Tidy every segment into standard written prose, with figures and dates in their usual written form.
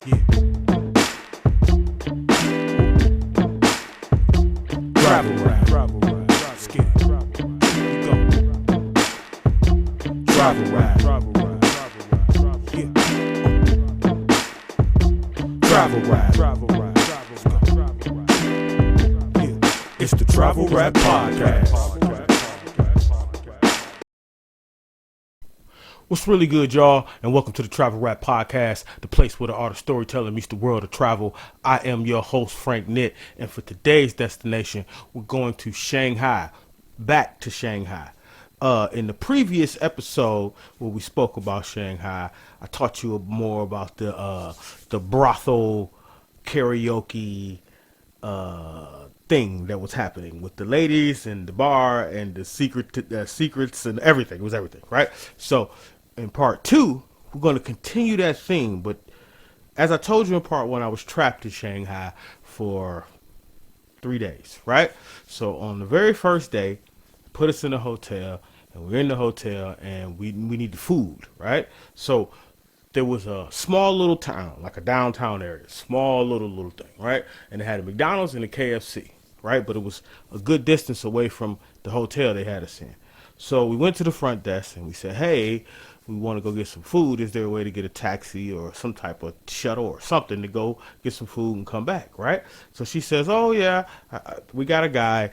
Yeah. Travel rap. Skip. You go. Travel rap. Yeah. Travel rap. Yeah. It's the Travel Rap Podcast. What's really good, y'all, and welcome to the Travel Rap Podcast, the place where the art of storytelling meets the world of travel. I am your host, Frank Nitt, and for today's destination, we're going to Shanghai, back to Shanghai. In the previous episode where we spoke about Shanghai, I taught you more about the brothel karaoke thing that was happening with the ladies and the bar and the secrets and everything. It was everything, right? So in part two, we're going to continue that theme. But as I told you in part one, I was trapped in Shanghai for 3 days, right? So on the very first day, put us in a hotel, and we're in the hotel, and we need food, right? So there was a small little town, like a downtown area, small little thing, right? And it had a McDonald's and a KFC, right? But it was a good distance away from the hotel they had us in. So we went to the front desk and we said, hey, we want to go get some food. Is there a way to get a taxi or some type of shuttle or something to go get some food and come back, right? So she says, oh, yeah, we got a guy.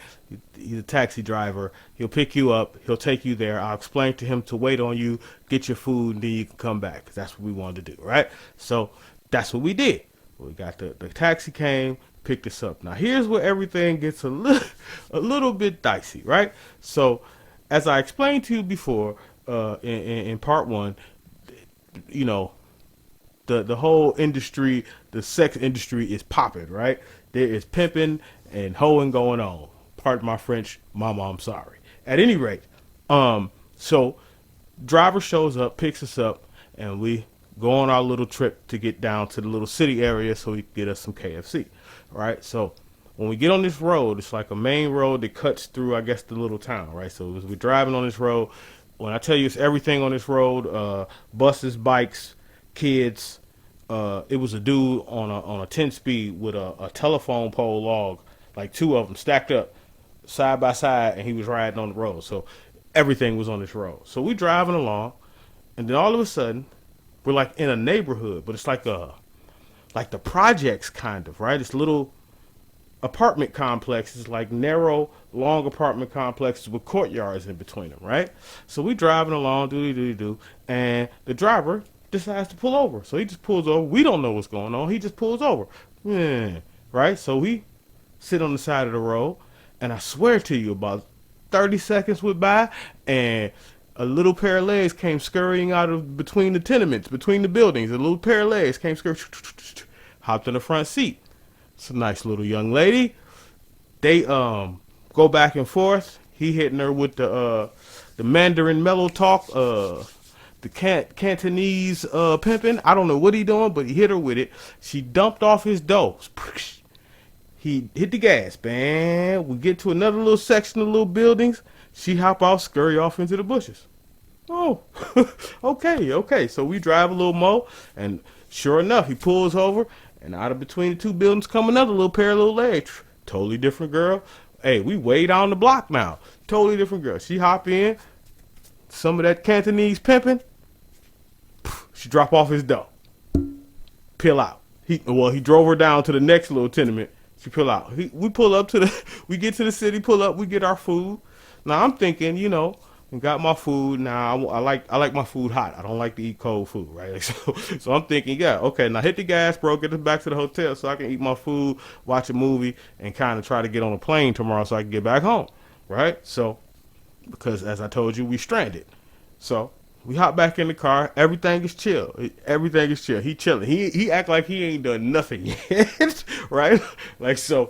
He's a taxi driver. He'll pick you up. He'll take you there. I'll explain to him to wait on you, get your food, and then you can come back. 'Cause that's what we wanted to do, right? So that's what we did. We got the taxi came, picked us up. Now, here's where everything gets a little bit dicey, right? So as I explained to you before, in part one, you know, the whole industry, the sex industry is popping, right? There is pimping and hoeing going on. Pardon my French, mama, I'm sorry. At any rate, so driver shows up, picks us up, and we go on our little trip to get down to the little city area so he can get us some KFC, right? So when we get on this road, it's like a main road that cuts through, I guess, the little town, right? So as we're driving on this road, when I tell you it's everything on this road, buses, bikes, kids, it was a dude on a 10-speed with a telephone pole log, like two of them stacked up side by side, and he was riding on the road. So everything was on this road. So we driving along, and then all of a sudden, we're like in a neighborhood, but it's like the projects kind of, right? It's little apartment complexes, like narrow, long apartment complexes with courtyards in between them, right? So we driving along, and the driver decides to pull over. So he just pulls over. We don't know what's going on. He just pulls over, right? So we sit on the side of the road, and I swear to you, about 30 seconds went by, and a little pair of legs came scurrying out of between the tenements, between the buildings. A little pair of legs came scurrying, hopped in the front seat. It's a nice little young lady. They go back and forth. He hitting her with the Mandarin mellow talk, the Cantonese pimpin'. I don't know what he doing, but he hit her with it. She dumped off his dough. He hit the gas, man. We get to another little section of little buildings. She hop out, scurry off into the bushes. Oh, okay. So we drive a little more, and sure enough, he pulls over. And out of between the two buildings come another little pair of little legs. Totally different girl. Hey, we way down the block now. Totally different girl. She hop in. Some of that Cantonese pimping. She drop off his dough. Peel out. He drove her down to the next little tenement. She peel out. We pull up we get to the city, pull up, we get our food. Now I'm thinking, and got my food. Now I like my food hot. I don't like to eat cold food, right? So I'm thinking, yeah, okay. Now hit the gas, bro. Get us back to the hotel so I can eat my food, watch a movie, and kind of try to get on a plane tomorrow so I can get back home, right? So because as I told you, we stranded. So we hop back in the car. Everything is chill. He chilling. He act like he ain't done nothing yet, right? Like so.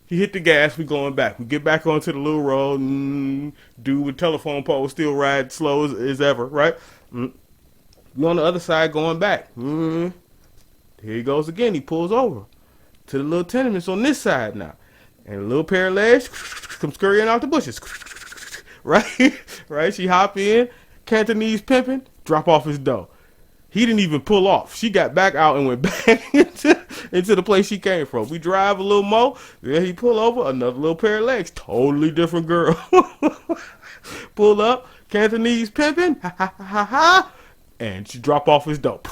He hit the gas, we going back. We get back onto the little road. Dude with telephone pole still ride slow as ever, right? We on the other side going back. Here he goes again. He pulls over to the little tenements on this side now. And a little pair of legs come scurrying out the bushes. Right? Right? She hop in, Cantonese pimping, drop off his dough. He didn't even pull off. She got back out and went back into the place she came from. We drive a little more. Then he pull over, another little pair of legs. Totally different girl. Pull up, Cantonese pimpin', ha ha ha ha, and she drop off his dope.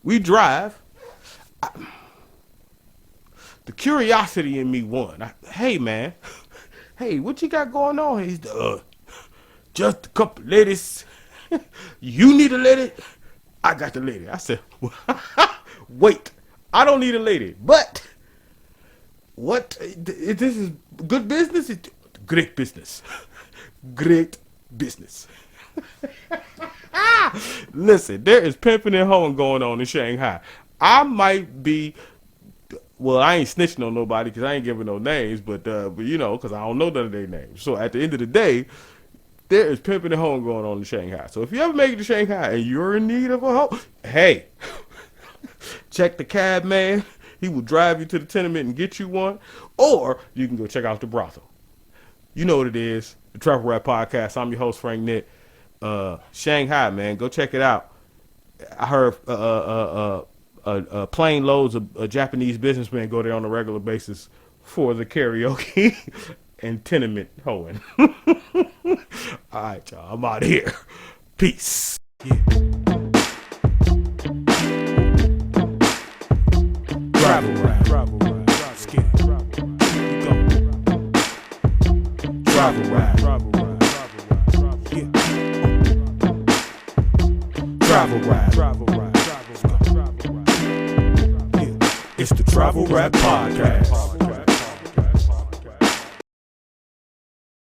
We drive. The curiosity in me won. Hey, man. Hey, what you got going on? He's just a couple ladies. You need a lady? I got the lady. I said, wait, I don't need a lady. But what? This is good business? It's great business. Great business. Listen, there is pimping and hoeing going on in Shanghai. I might be, well, I ain't snitching on nobody because I ain't giving no names, but you know, because I don't know none of their names. So at the end of the day, there is pimping and hoeing going on in Shanghai. So if you ever make it to Shanghai and you're in need of a hoe, hey, check the cab man. He will drive you to the tenement and get you one. Or you can go check out the brothel. You know what it is. The Travel Rap Podcast. I'm your host, Frank Nitt. Shanghai, man. Go check it out. I heard plane loads of Japanese businessmen go there on a regular basis for the karaoke and tenement hoeing. All right, y'all. I'm out of here. Peace. Yeah. Travel rap. Travel rap. Skin. Go. Travel rap. Travel rap. Yeah. Travel rap. Travel rap. Yeah. It's the Travel Rap Podcast.